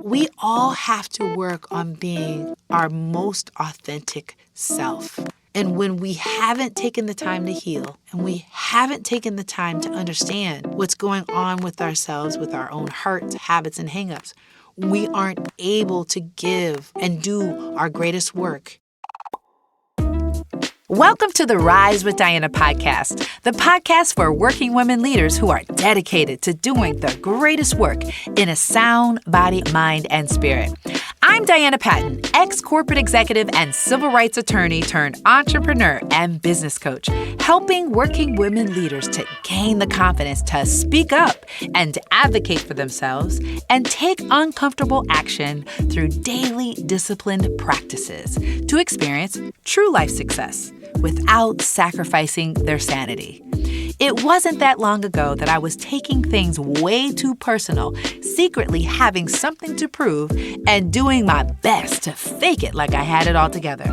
We all have to work on being our most authentic self. And when we haven't taken the time to heal and we haven't taken the time to understand what's going on with ourselves, with our own hurts, habits, and hangups, we aren't able to give and do our greatest work. Welcome to the Rise with Diana podcast, the podcast for working women leaders who are dedicated to doing the greatest work in a sound body, mind, and spirit. I'm Diana Patton, ex-corporate executive and civil rights attorney turned entrepreneur and business coach, helping working women leaders to gain the confidence to speak up and to advocate for themselves and take uncomfortable action through daily disciplined practices to experience true life success without sacrificing their sanity. It wasn't that long ago that I was taking things way too personal, secretly having something to prove, and doing my best to fake it like I had it all together.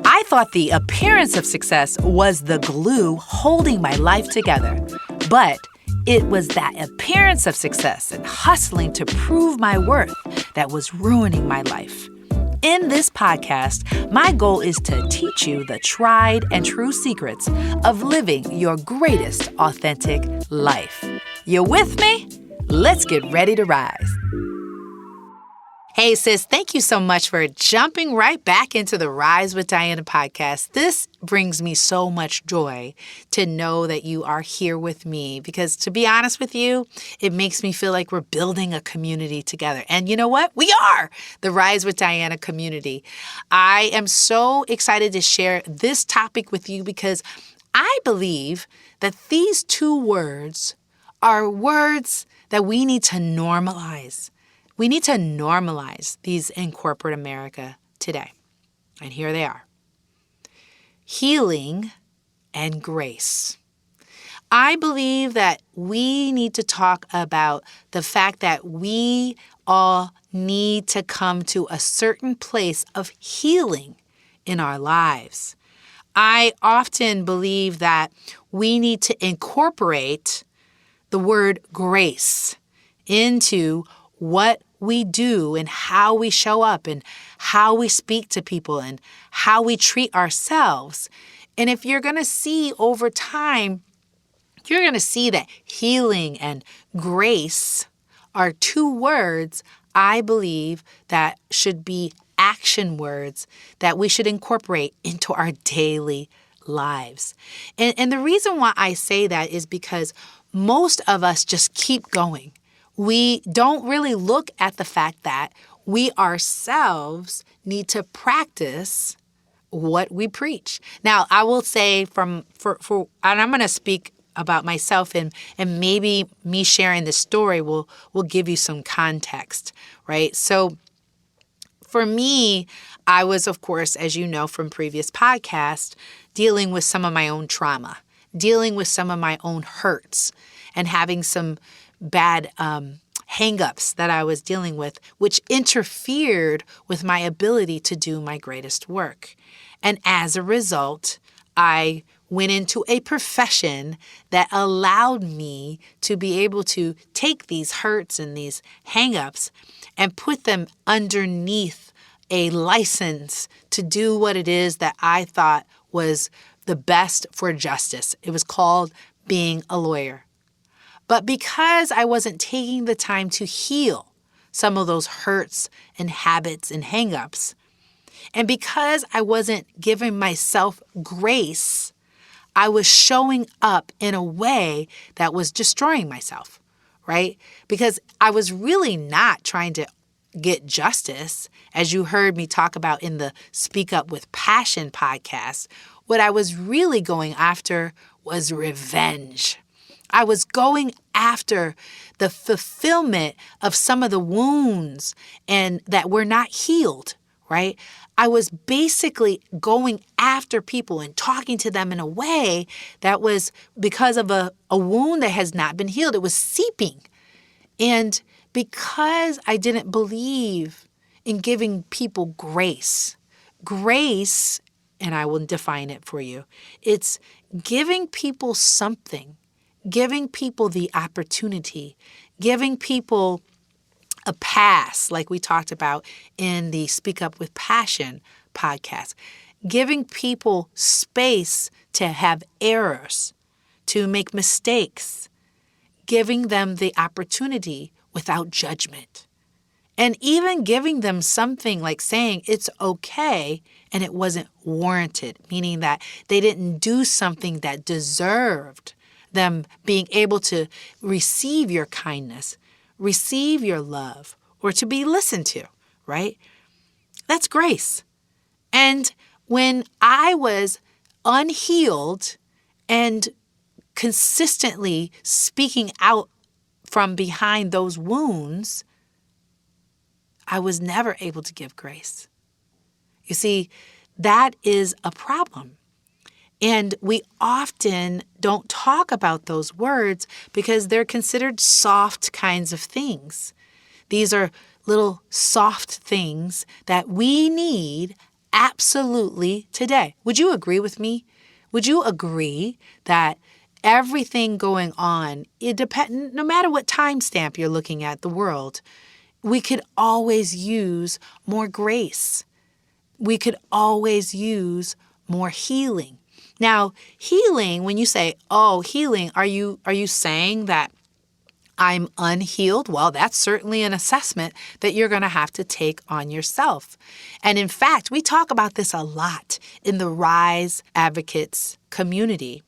I thought the appearance of success was the glue holding my life together. But it was that appearance of success and hustling to prove my worth that was ruining my life. In this podcast, my goal is to teach you the tried and true secrets of living your greatest authentic life. You with me? Let's get ready to rise. Hey sis, thank you so much for jumping right back into the Rise with Diana podcast. This brings me so much joy to know that you are here with me because, to be honest with you, it makes me feel like we're building a community together. And you know what? We are the Rise with Diana community. I am so excited to share this topic with you because I believe that these two words are words that we need to normalize. We need to normalize these in corporate America today. And here they are. Healing and grace. I believe that we need to talk about the fact that we all need to come to a certain place of healing in our lives. I often believe that we need to incorporate the word grace into what we do and how we show up and how we speak to people and how we treat ourselves. And if you're going to see over time, you're going to see that healing and grace are two words I believe that should be action words that we should incorporate into our daily lives. And the reason why I say that is because most of us just keep going. We don't really look at the fact that we ourselves need to practice what we preach. Now, I will say and I'm going to speak about myself and maybe me sharing this story will give you some context, right? So for me, I was, of course, as you know from previous podcasts, dealing with some of my own trauma, dealing with some of my own hurts, and having some bad hang-ups that I was dealing with, which interfered with my ability to do my greatest work. And as a result, I went into a profession that allowed me to be able to take these hurts and these hang-ups and put them underneath a license to do what it is that I thought was the best for justice. It was called being a lawyer. But because I wasn't taking the time to heal some of those hurts and habits and hang-ups, and because I wasn't giving myself grace, I was showing up in a way that was destroying myself, right? Because I was really not trying to get justice, as you heard me talk about in the Speak Up with Passion podcast. What I was really going after was revenge. I was going after the fulfillment of some of the wounds and that were not healed, right? I was basically going after people and talking to them in a way that was because of a wound that has not been healed. It was seeping. And because I didn't believe in giving people grace, and I will define it for you, it's giving people something, giving people the opportunity, giving people a pass, like we talked about in the Speak Up with Passion podcast. Giving people space to have errors, to make mistakes. Giving them the opportunity without judgment. And even giving them something like saying it's okay and it wasn't warranted, meaning that they didn't do something that deserved them being able to receive your kindness, receive your love, or to be listened to, right? That's grace. And when I was unhealed and consistently speaking out from behind those wounds, I was never able to give grace. You see, that is a problem. And we often don't talk about those words because they're considered soft kinds of things. These are little soft things that we need absolutely today. Would you agree with me? Would you agree that everything going on, no matter what time stamp you're looking at the world, we could always use more grace. We could always use more healing. Now, healing, when you say, oh, healing, are you saying that I'm unhealed? Well, that's certainly an assessment that you're going to have to take on yourself. And in fact, we talk about this a lot in the Rise Advocates community.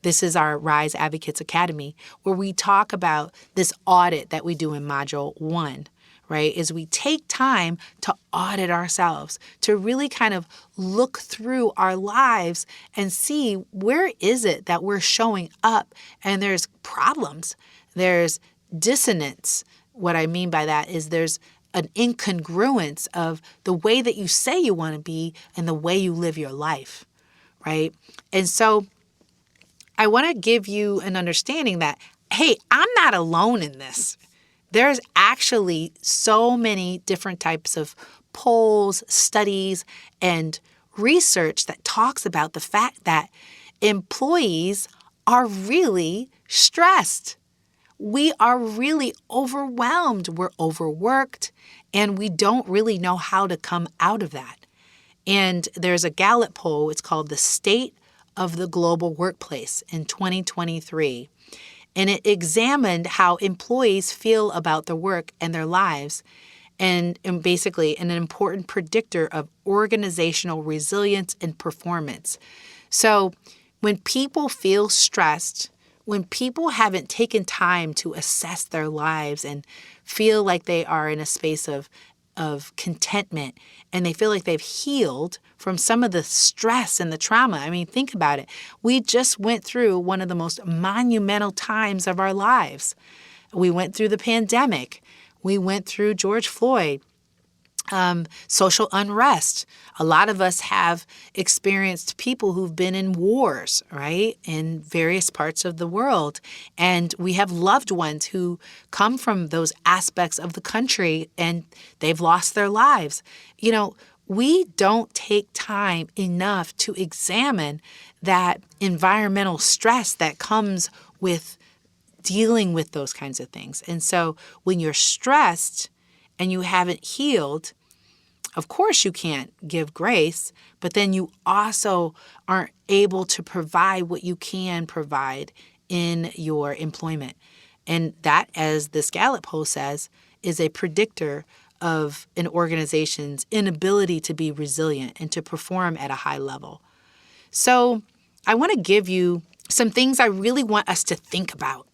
This is our Rise Advocates Academy, where we talk about this audit that we do in Module 1. Right, is we take time to audit ourselves, to really kind of look through our lives and see where is it that we're showing up and there's problems, there's dissonance. What I mean by that is there's an incongruence of the way that you say you want to be and the way you live your life, right? And so I want to give you an understanding that, hey, I'm not alone in this. There's actually so many different types of polls, studies, and research that talks about the fact that employees are really stressed. We are really overwhelmed. We're overworked, and we don't really know how to come out of that. And there's a Gallup poll. It's called The State of the Global Workplace in 2023. And it examined how employees feel about their work and their lives, and basically an important predictor of organizational resilience and performance. So when people feel stressed, when people haven't taken time to assess their lives and feel like they are in a space of contentment and they feel like they've healed from some of the stress and the trauma. I mean, think about it. We just went through one of the most monumental times of our lives. We went through the pandemic. We went through George Floyd, social unrest. A lot of us have experienced people who've been in wars, right, in various parts of the world. And we have loved ones who come from those aspects of the country and they've lost their lives. You know, we don't take time enough to examine that environmental stress that comes with dealing with those kinds of things. And so when you're stressed and you haven't healed, of course you can't give grace, but then you also aren't able to provide what you can provide in your employment. And that, as this Gallup poll says, is a predictor of an organization's inability to be resilient and to perform at a high level. So I want to give you some things I really want us to think about.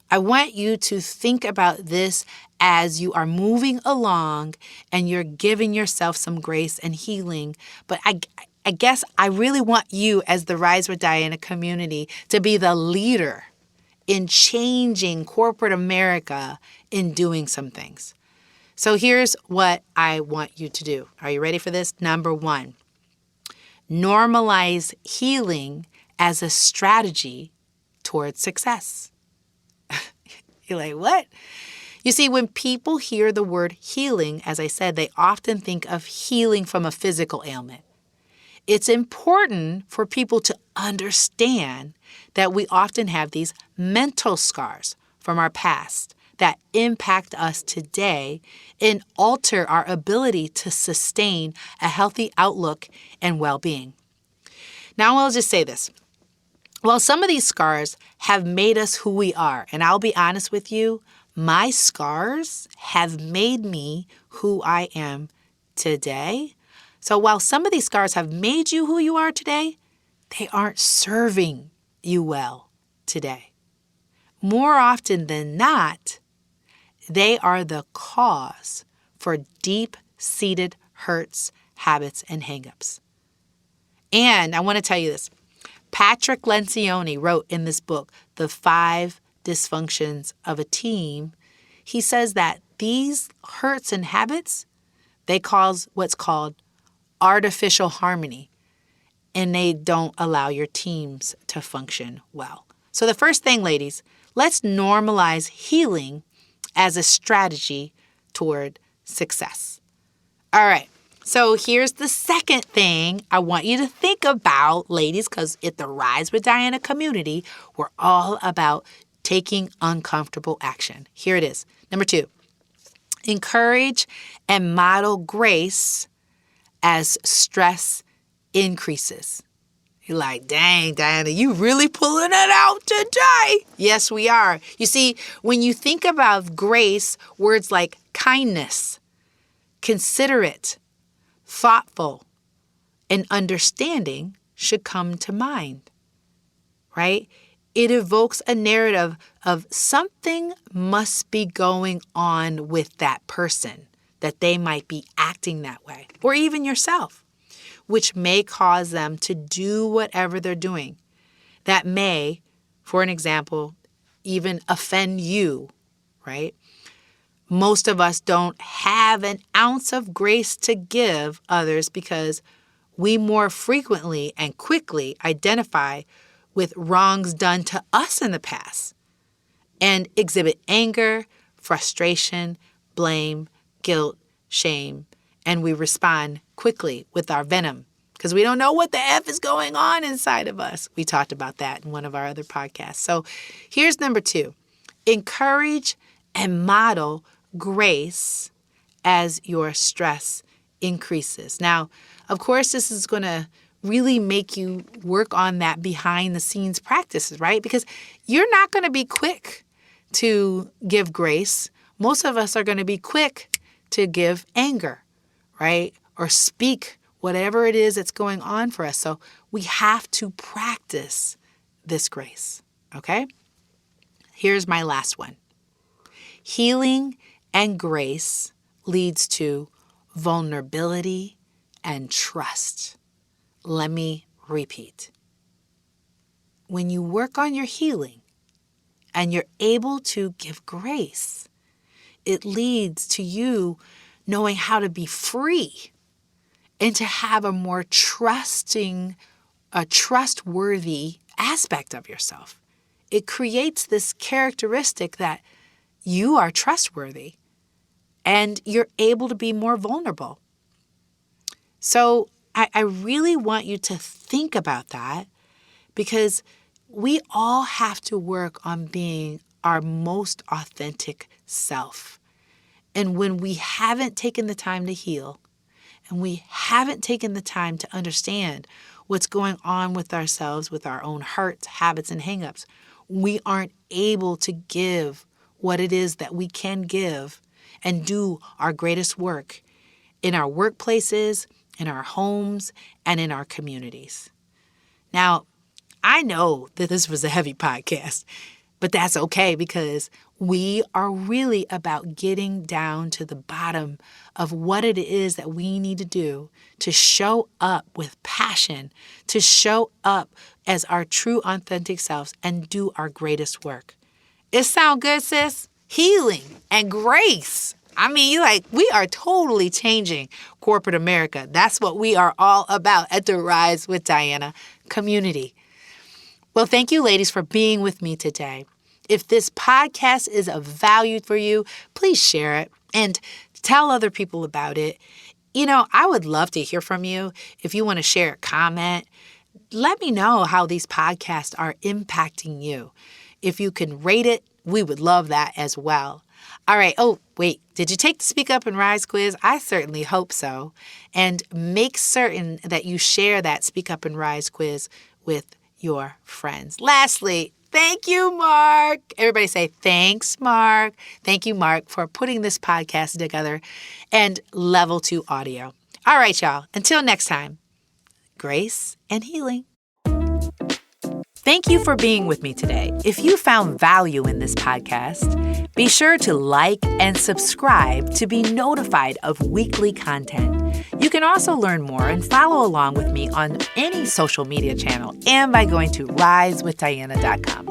I want you to think about this as you are moving along and you're giving yourself some grace and healing. But I guess I really want you as the Rise with Diana community to be the leader in changing corporate America in doing some things. So here's what I want you to do. Are you ready for this? Number 1, normalize healing as a strategy towards success. You're like, what? You see, when people hear the word healing, as I said, they often think of healing from a physical ailment. It's important for people to understand that we often have these mental scars from our past that impact us today and alter our ability to sustain a healthy outlook and well-being. Now, I'll just say this. Well, some of these scars have made us who we are. And I'll be honest with you, my scars have made me who I am today. So while some of these scars have made you who you are today, they aren't serving you well today. More often than not, they are the cause for deep-seated hurts, habits, and hangups. And I want to tell you this. Patrick Lencioni wrote in this book, The 5 Dysfunctions of a Team, he says that these hurts and habits, they cause what's called artificial harmony, and they don't allow your teams to function well. So the first thing, ladies, let's normalize healing as a strategy toward success. All right. So here's the second thing I want you to think about, ladies, because at the Rise with Diana community, we're all about taking uncomfortable action. Here it is. Number 2, encourage and model grace as stress increases. You're like, dang, Diana, you really pulling it out today. Yes, we are. You see, when you think about grace, words like kindness, considerate, thoughtful, and understanding should come to mind, right? It evokes a narrative of something must be going on with that person, that they might be acting that way, or even yourself, which may cause them to do whatever they're doing. That may, for an example, even offend you, right? Most of us don't have an ounce of grace to give others because we more frequently and quickly identify with wrongs done to us in the past and exhibit anger, frustration, blame, guilt, shame, and we respond quickly with our venom because we don't know what the F is going on inside of us. We talked about that in one of our other podcasts. So here's number 2. Encourage and model grace as your stress increases. Now, of course, this is going to really make you work on that behind the scenes practices, right? Because you're not going to be quick to give grace. Most of us are going to be quick to give anger, right? Or speak whatever it is that's going on for us. So we have to practice this grace, okay? Here's my last one. Healing and grace leads to vulnerability and trust. Let me repeat. When you work on your healing and you're able to give grace, it leads to you knowing how to be free and to have a more trustworthy aspect of yourself. It creates this characteristic that you are trustworthy and you're able to be more vulnerable. So I really want you to think about that because we all have to work on being our most authentic self. And when we haven't taken the time to heal and we haven't taken the time to understand what's going on with ourselves, with our own hurts, habits, and hangups, we aren't able to give what it is that we can give and do our greatest work in our workplaces, in our homes, and in our communities. Now, I know that this was a heavy podcast, but that's okay because we are really about getting down to the bottom of what it is that we need to do to show up with passion, to show up as our true authentic selves and do our greatest work. It sound good, sis? Healing and grace. I mean, we are totally changing corporate America. That's what we are all about at the Rise with Diana community. Well, thank you, ladies, for being with me today. If this podcast is of value for you, please share it and tell other people about it. You know, I would love to hear from you. If you want to share a comment, let me know how these podcasts are impacting you. If you can rate it, we would love that as well. All right. Oh, wait. Did you take the Speak Up and Rise quiz? I certainly hope so. And make certain that you share that Speak Up and Rise quiz with your friends. Lastly, thank you, Mark. Everybody say, thanks, Mark. Thank you, Mark, for putting this podcast together and Level 2 audio. All right, y'all. Until next time, grace and healing. Thank you for being with me today. If you found value in this podcast, be sure to like and subscribe to be notified of weekly content. You can also learn more and follow along with me on any social media channel and by going to risewithdiana.com.